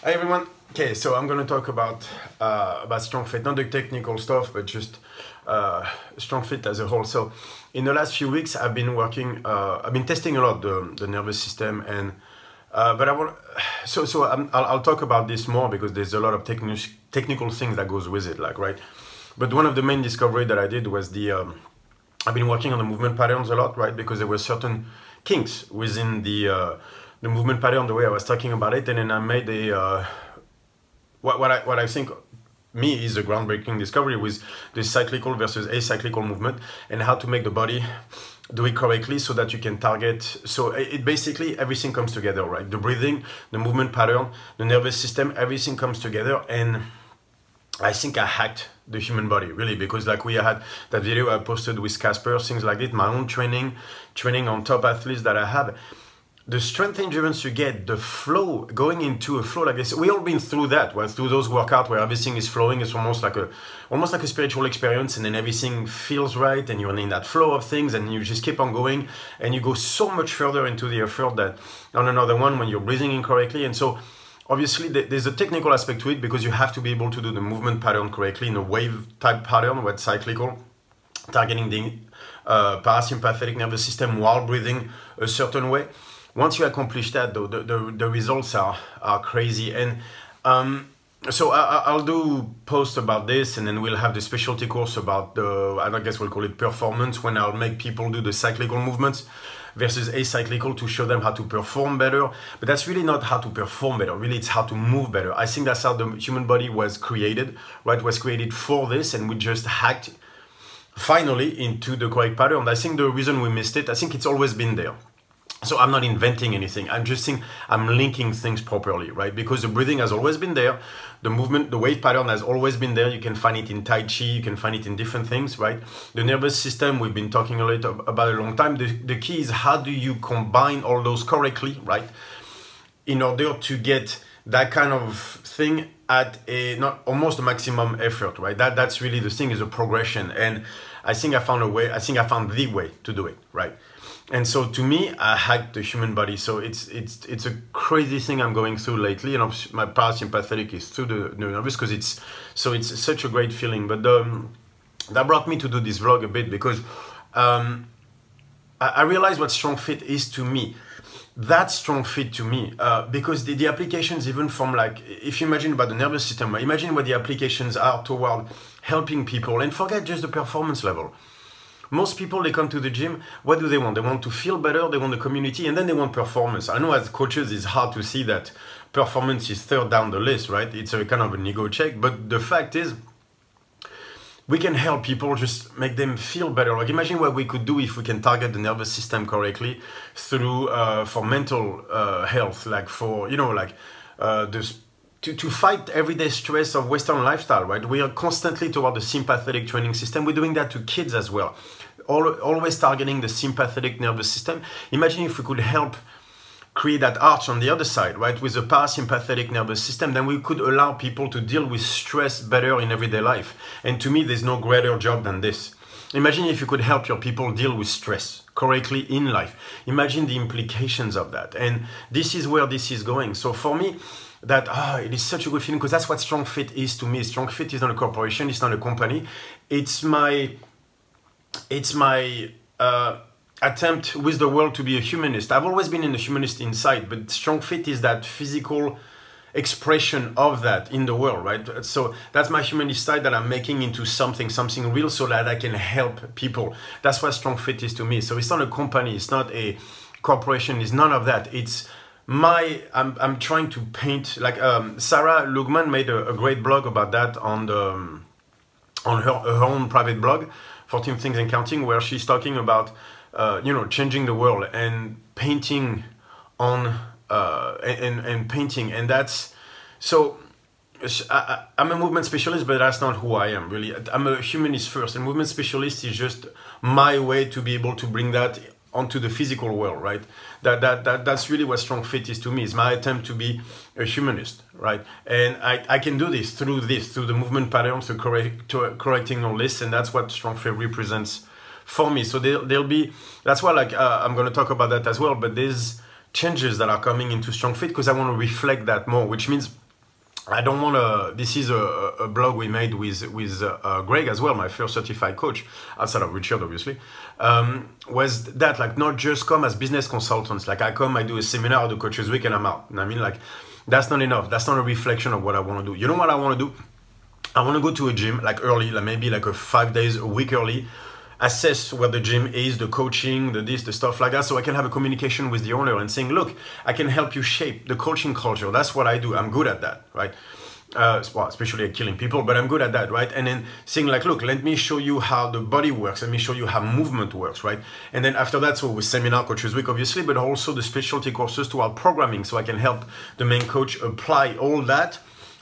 Hi everyone. Okay, so I'm going to talk about Strongfit, not the technical stuff, but just Strongfit as a whole. So, in the last few weeks, I've been working. I've been testing a lot the nervous system, and but I want. I'll talk about this more because there's a lot of technical things that goes with it, like right. But one of the main discovery that I did was I've been working on the movement patterns a lot, right? Because there were certain kinks within the movement pattern, the way I was talking about it, and then I made a what I think me is a groundbreaking discovery with the cyclical versus acyclical movement and how to make the body do it correctly so that you can target. So it basically everything comes together, right? The breathing, the movement pattern, the nervous system, everything comes together, and I think I hacked the human body, really, because like we had that video I posted with Casper, things like it, my own training on top athletes that I have. The strength endurance you get, the flow, going into a flow like this, we all been through that, right? Through those workouts where everything is flowing. It's almost like a spiritual experience, and then everything feels right, and you're in that flow of things, and you just keep on going, and you go so much further into the effort that on another one when you're breathing incorrectly. And so obviously there's a technical aspect to it because you have to be able to do the movement pattern correctly in a wave type pattern where it's cyclical, targeting the parasympathetic nervous system while breathing a certain way. Once you accomplish that, though, the results are crazy. And so I'll do posts about this, and then we'll have the specialty course about I guess we'll call it performance, when I'll make people do the cyclical movements versus acyclical to show them how to perform better. But that's really not how to perform better. Really, it's how to move better. I think that's how the human body was created, right? It was created for this, and we just hacked finally into the correct pattern. I think the reason we missed it, I think it's always been there. So I'm not inventing anything. I'm just saying I'm linking things properly, right? Because the breathing has always been there. The movement, the wave pattern has always been there. You can find it in Tai Chi. You can find it in different things, right? The nervous system, we've been talking a lot about a long time. The key is how do you combine all those correctly, right? In order to get that kind of thing at almost a maximum effort, right? That's really the thing, is a progression. And I think I found the way to do it, right? And so to me, I hacked the human body. So it's a crazy thing I'm going through lately, and my parasympathetic is through the nervous because it's such a great feeling. But that brought me to do this vlog a bit because I realized what Strongfit is to me. That's Strongfit to me because the applications, even from like, if you imagine about the nervous system, imagine what the applications are toward helping people, and forget just the performance level. Most people, they come to the gym, what do they want? They want to feel better, they want the community, and then they want performance. I know as coaches, it's hard to see that performance is third down the list, right? It's a kind of an ego check, but the fact is, we can help people, just make them feel better. Like imagine what we could do if we can target the nervous system correctly through, for mental health, like for, to fight everyday stress of Western lifestyle, right? We are constantly toward the sympathetic training system. We're doing that to kids as well. Always targeting the sympathetic nervous system. Imagine if we could help create that arch on the other side, right? With the parasympathetic nervous system, then we could allow people to deal with stress better in everyday life. And to me, there's no greater job than this. Imagine if you could help your people deal with stress correctly in life. Imagine the implications of that. And this is where this is going. So for me, it is such a good feeling because that's what Strongfit is to me. Strongfit is not a corporation, it's not a company. It's my attempt with the world to be a humanist. I've always been in the humanist inside, but Strongfit is that physical expression of that in the world, right? So that's my humanist side that I'm making into something real so that I can help people. That's what Strongfit is to me. So it's not a company, it's not a corporation, it's none of that. It's I'm trying to paint, like Sarah Lugman made a great blog about that on her own private blog, 14 Things and Counting, where she's talking about changing the world and painting on and painting, and that's so. I'm a movement specialist, but that's not who I am really. I'm a humanist first, and movement specialist is just my way to be able to bring that onto the physical world, right? That's really what Strongfit is to me. It's my attempt to be a humanist, right? And I can do this through the movement patterns, through correcting all this, and that's what Strongfit represents for me. So there'll be, that's why like I'm going to talk about that as well, but there's changes that are coming into Strongfit because I want to reflect that more, which means I don't want to. This is a blog we made with Greg as well, my first certified coach, outside of Richard, obviously. Was that like not just come as business consultants? Like I come, I do a seminar, I do Coaches Week, and I'm out. And I mean, like that's not enough. That's not a reflection of what I want to do. You know what I want to do? I want to go to a gym like early, like maybe like 5 days a week early. Assess where the gym is, the coaching, the this, the stuff like that, so I can have a communication with the owner and saying, look, I can help you shape the coaching culture. That's what I do. I'm good at that, right? Well, especially at killing people, but I'm good at that, right? And then saying like, look, let me show you how the body works. Let me show you how movement works, right? And then after that, so with seminar, Coaches Week, obviously, but also the specialty courses to our programming, so I can help the main coach apply all that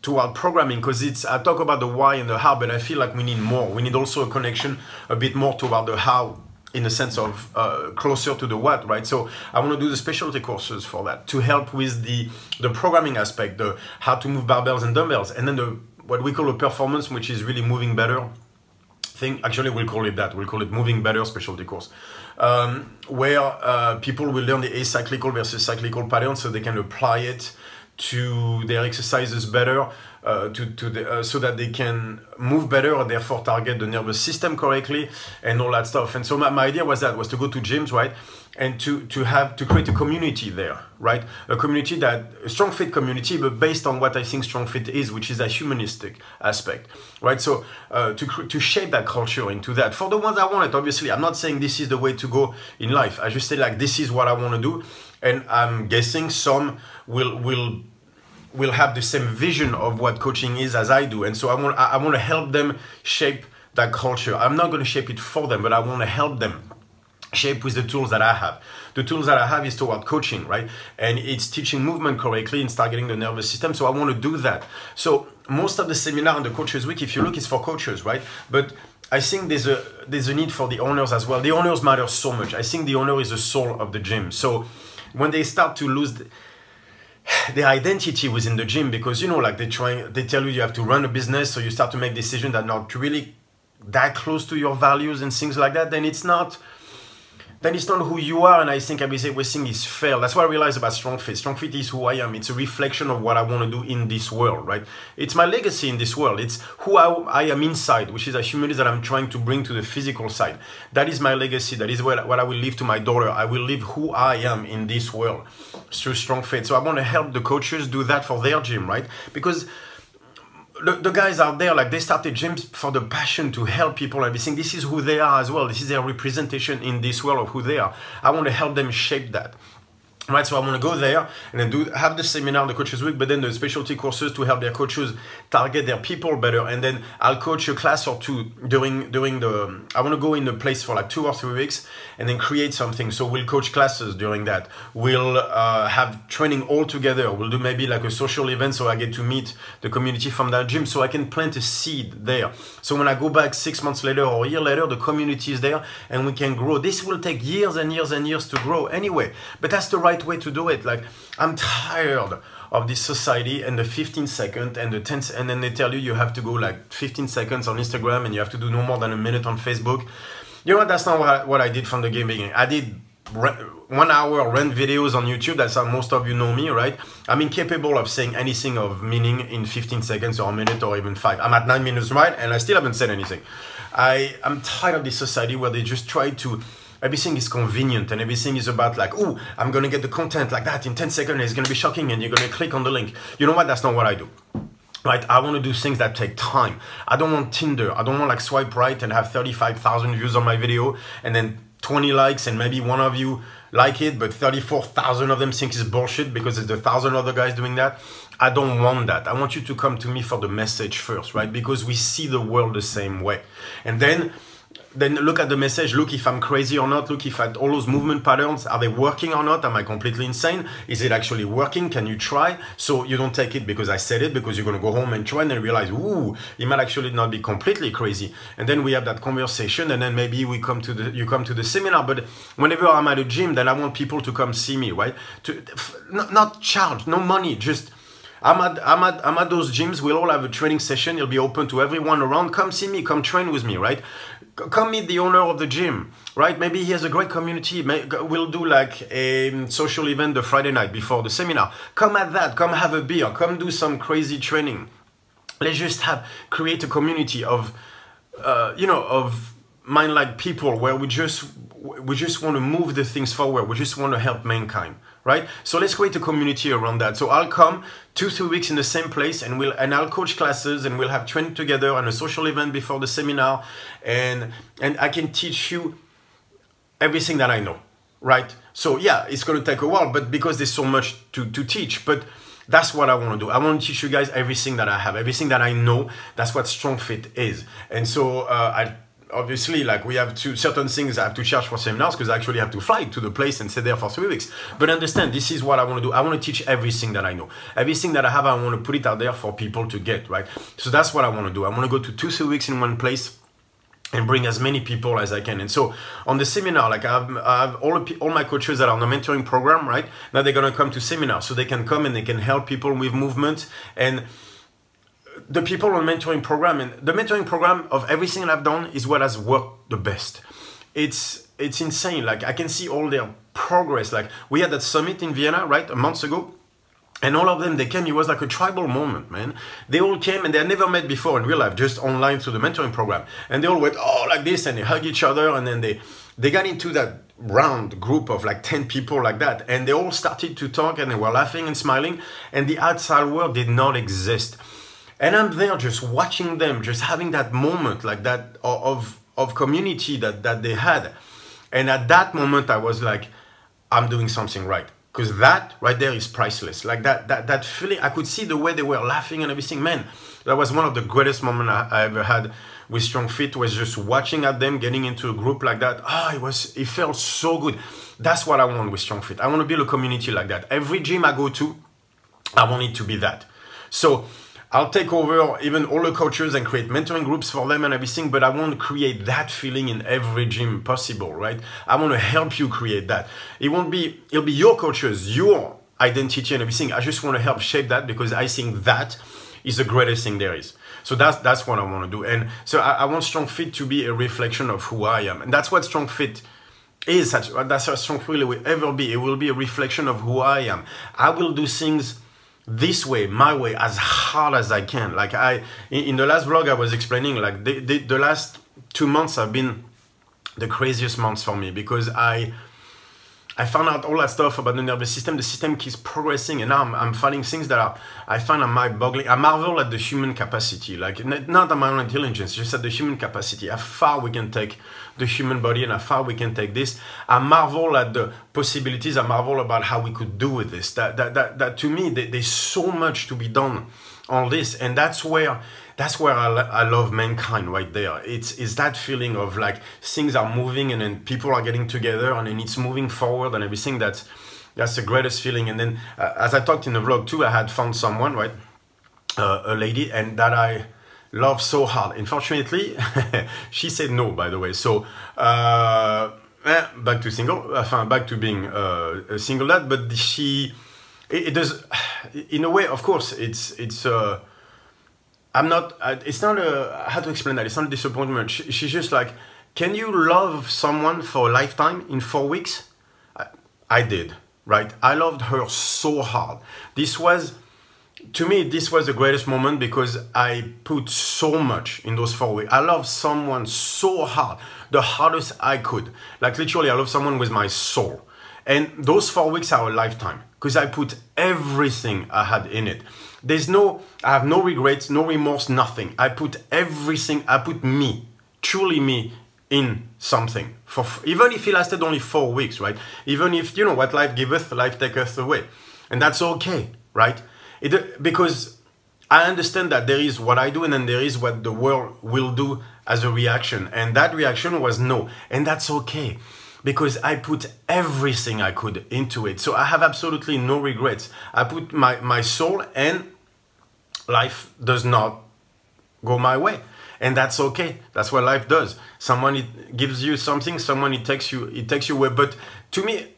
to our programming, because I talk about the why and the how, but I feel like we need more. We need also a connection a bit more toward the how, in the sense of closer to the what, right? So I want to do the specialty courses for that to help with the programming aspect, the how to move barbells and dumbbells, and then the what we call a performance, which is really moving better thing. Actually, we'll call it that. We'll call it moving better specialty course, where people will learn the acyclical versus cyclical patterns, so they can apply it to their exercises better, so that they can move better and therefore target the nervous system correctly and all that stuff. And so my idea was to go to gyms, right, and to create a community there, right, a community a Strongfit community, but based on what I think Strongfit is, which is a humanistic aspect, right? So to shape that culture into that for the ones I want it. Obviously, I'm not saying this is the way to go in life. I just say like this is what I want to do, and I'm guessing some will have the same vision of what coaching is as I do, and so I want to help them shape that culture. I'm not going to shape it for them, but I want to help them shape with the tools that I have. The tools that I have is toward coaching, right? And it's teaching movement correctly and targeting the nervous system. So I want to do that. So most of the seminar and the Coaches Week, if you look, is for coaches, right? But I think there's a need for the owners as well. The owners matter so much. I think the owner is the soul of the gym. So when they start to lose their identity within the gym, because like they tell you have to run a business, so you start to make decisions that are not really that close to your values and things like that, then it's not who you are. And I think everything is fair. That's what I realized about Strongfit. Strongfit is who I am. It's a reflection of what I want to do in this world, right? It's my legacy in this world. It's who I am inside, which is a humanist that I'm trying to bring to the physical side. That is my legacy. That is what I will leave to my daughter. I will live who I am in this world through Strongfit. So I want to help the coaches do that for their gym, right? Because the guys out there, like they started gyms for the passion to help people and everything. This is who they are as well. This is their representation in this world of who they are. I want to help them shape that. Right, so I want to go there and then have the seminar, the Coaches Week, but then the specialty courses to help their coaches target their people better. And then I'll coach a class or two during I want to go in a place for like 2 or 3 weeks and then create something. So we'll coach classes during that. We'll have training all together. We'll do maybe like a social event, so I get to meet the community from that gym, so I can plant a seed there. So when I go back 6 months later or a year later, the community is there and we can grow. This will take years and years and years to grow anyway, but that's the right way to do it. Like, I'm tired of this society and the 15 second and the 10, and then they tell you have to go like 15 seconds on Instagram and you have to do no more than a minute on Facebook. You know what? That's not what I did from the beginning. I did 1 hour rant videos on YouTube. That's how most of you know me, right? I'm incapable of saying anything of meaning in 15 seconds or a minute or even 5. I'm at 9 minutes, right? And I still haven't said anything. I'm tired of this society where they just try to, everything is convenient and everything is about like, oh, I'm going to get the content like that in 10 seconds. And it's going to be shocking and you're going to click on the link. You know what? That's not what I do. Right? I want to do things that take time. I don't want Tinder. I don't want like swipe right and have 35,000 views on my video and then 20 likes and maybe one of you like it, but 34,000 of them think it's bullshit because there's 1,000 other guys doing that. I don't want that. I want you to come to me for the message first, right? Because we see the world the same way. And then look at the message. Look if I'm crazy or not. Look if all those movement patterns, are they working or not? Am I completely insane? Is it actually working? Can you try? So you don't take it because I said it, because you're going to go home and try and then realize, ooh, it might actually not be completely crazy. And then we have that conversation and then maybe you come to the seminar. But whenever I'm at a gym, then I want people to come see me, right? Not charge, no money, just I'm at those gyms. We'll all have a training session. It'll be open to everyone around. Come see me. Come train with me, right? Come meet the owner of the gym, right? Maybe he has a great community. We'll do like a social event the Friday night before the seminar. Come at that. Come have a beer. Come do some crazy training. Let's just create a community of, of mind-like people where we just want to move the things forward. We just want to help mankind, right? So let's create a community around that. So I'll come 2-3 weeks in the same place, and I'll coach classes, and we'll have training together and a social event before the seminar, and I can teach you everything that I know, right? So yeah, it's going to take a while, but because there's so much to teach, but that's what I want to do. I want to teach you guys everything that I have, everything that I know. That's what Strongfit is. And so obviously, like, we have certain things I have to charge for seminars because I actually have to fly to the place and stay there for 3 weeks. But understand, this is what I want to do. I want to teach everything that I know. Everything that I have, I want to put it out there for people to get, right? So that's what I want to do. I want to go to 2-3 weeks in one place and bring as many people as I can. And so on the seminar, like I have all my coaches that are on the mentoring program, right? Now they're going to come to seminars so they can come and they can help people with movement. And the people on the mentoring program, and the mentoring program of everything that I've done is what has worked the best. It's insane. Like, I can see all their progress. Like, we had that summit in Vienna, right, a month ago. And all of them, they came, it was like a tribal moment, man. They all came and they had never met before in real life, just online through the mentoring program. And they all went, oh, like this, and they hug each other. And then they got into that round group of like 10 people like that. And they all started to talk and they were laughing and smiling. And the outside world did not exist. And I'm there just watching them, just having that moment like that of community that they had. And at that moment, I was like, I'm doing something right. Because that right there is priceless. Like that feeling, I could see the way they were laughing and everything. Man, that was one of the greatest moments I ever had with Strongfit, was just watching at them, getting into a group like that. It felt so good. That's what I want with Strongfit. I want to build a community like that. Every gym I go to, I want it to be that. So I'll take over even all the coaches and create mentoring groups for them and everything, but I want to create that feeling in every gym possible, right? I want to help you create that. It'll be your coaches, your identity and everything. I just want to help shape that because I think that is the greatest thing there is. So that's what I want to do. And so I want Strongfit to be a reflection of who I am. And that's what Strongfit is. That's what Strongfit will ever be. It will be a reflection of who I am. I will do things this way, my way, as hard as I can. Like in the last vlog I was explaining, like the last 2 months have been the craziest months for me because I found out all that stuff about the nervous system. The system keeps progressing, and now I'm finding things that I find mind-boggling. I marvel at the human capacity, like not at my own intelligence, just at the human capacity, how far we can take the human body and how far we can take this. I marvel at the possibilities. I marvel about how we could do with this. That to me, there's so much to be done on this, and that's where I love mankind right there. It's that feeling of like things are moving and then people are getting together and then it's moving forward and everything. That's the greatest feeling. And then as I talked in the vlog too, I had found someone, right, a lady, and that I love so hard. Unfortunately, she said no, by the way. So back to single, back to being a single dad. But it does, in a way, of course, it's not how to explain that? It's not a disappointment. She's just like, can you love someone for a lifetime in 4 weeks? I did, right? I loved her so hard. To me, this was the greatest moment because I put so much in those 4 weeks. I loved someone so hard, the hardest I could. Like literally, I love someone with my soul. And those 4 weeks are a lifetime because I put everything I had in it. I have no regrets, no remorse, nothing. I put everything, I put me, truly me, in something. Even if it lasted only 4 weeks, right? Even if, what life giveth, life taketh away. And that's okay, right? Because I understand that there is what I do and then there is what the world will do as a reaction. And that reaction was no. And that's okay. Because I put everything I could into it. So I have absolutely no regrets. I put my soul, and life does not go my way. And that's okay. That's what life does. Someone it gives you something, someone it takes you away. But to me,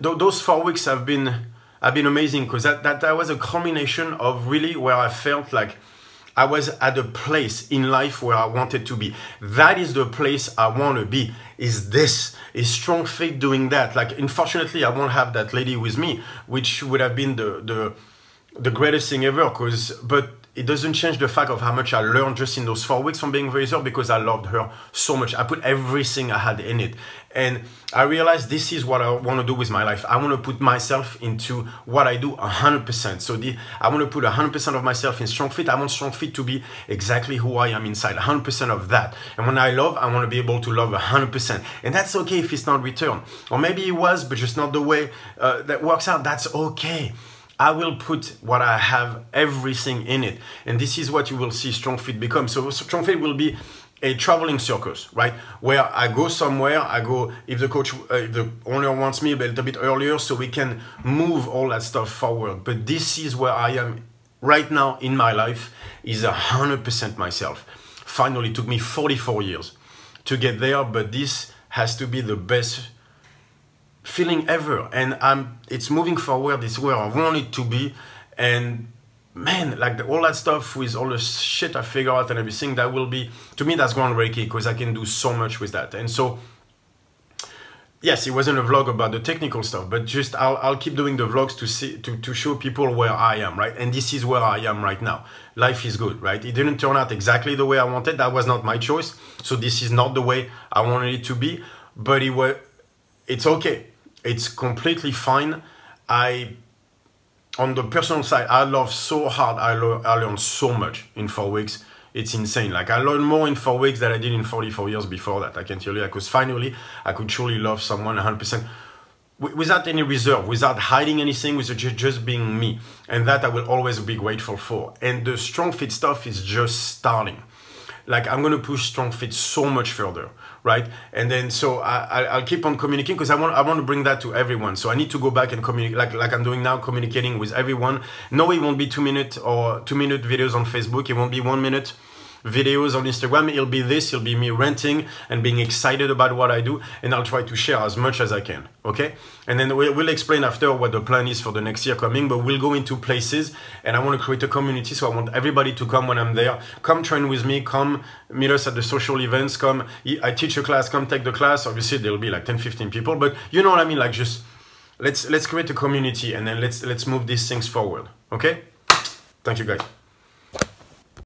those 4 weeks have been have been amazing, because that was a culmination of really where I felt like I was at a place in life where I wanted to be. That is the place I want to be. Is Strongfit doing that? Like, unfortunately, I won't have that lady with me, which would have been the greatest thing ever. But it doesn't change the fact of how much I learned just in those 4 weeks from being with her, because I loved her so much. I put everything I had in it. And I realized this is what I want to do with my life. I want to put myself into what I do 100%. So I want to put 100% of myself in Strongfit. I want Strongfit to be exactly who I am inside, 100% of that. And when I love, I want to be able to love 100%. And that's okay if it's not returned. Or maybe it was, but just not the way that works out. That's okay. I will put what I have, everything in it. And this is what you will see Strongfit become. So Strongfit will be a traveling circus, right? Where I go somewhere, if the owner wants me a little bit earlier, so we can move all that stuff forward. But this is where I am right now in my life, is 100% myself. Finally, it took me 44 years to get there, but this has to be the best feeling ever, and it's moving forward. It's where I want it to be. And man, like all that stuff with all the shit I figure out and everything, that will be, to me, that's groundbreaking, because I can do so much with that. And so yes, it wasn't a vlog about the technical stuff, but just I'll keep doing the vlogs to show people where I am, right? And this is where I am right now. Life is good, right? It didn't turn out exactly the way I wanted. That was not my choice. So this is not the way I wanted it to be, but it's okay. It's completely fine. On the personal side, I love so hard. I learned so much in 4 weeks. It's insane. Like, I learned more in 4 weeks than I did in 44 years before that. I can tell you, because finally I could truly love someone 100%. Without any reserve, without hiding anything, with just being me. And that I will always be grateful for. And the Strongfit stuff is just starting. Like, I'm going to push Strongfit so much further, right? And then, so I'll keep on communicating, because I want to bring that to everyone. So I need to go back and communicate, like I'm doing now, communicating with everyone. No, it won't be 2-minute or 2-minute videos on Facebook. It won't be 1-minute videos on Instagram. It'll be this. It'll be me ranting and being excited about what I do, and I'll try to share as much as I can, okay? And then we'll explain after what the plan is for the next year coming, but we'll go into places, and I want to create a community, so I want everybody to come when I'm there. Come train with me, come meet us at the social events, come, I teach a class, come take the class. Obviously there'll be like 10-15 people, but you know what I mean? Like, just let's create a community, and then let's move these things forward, okay? Thank you, guys.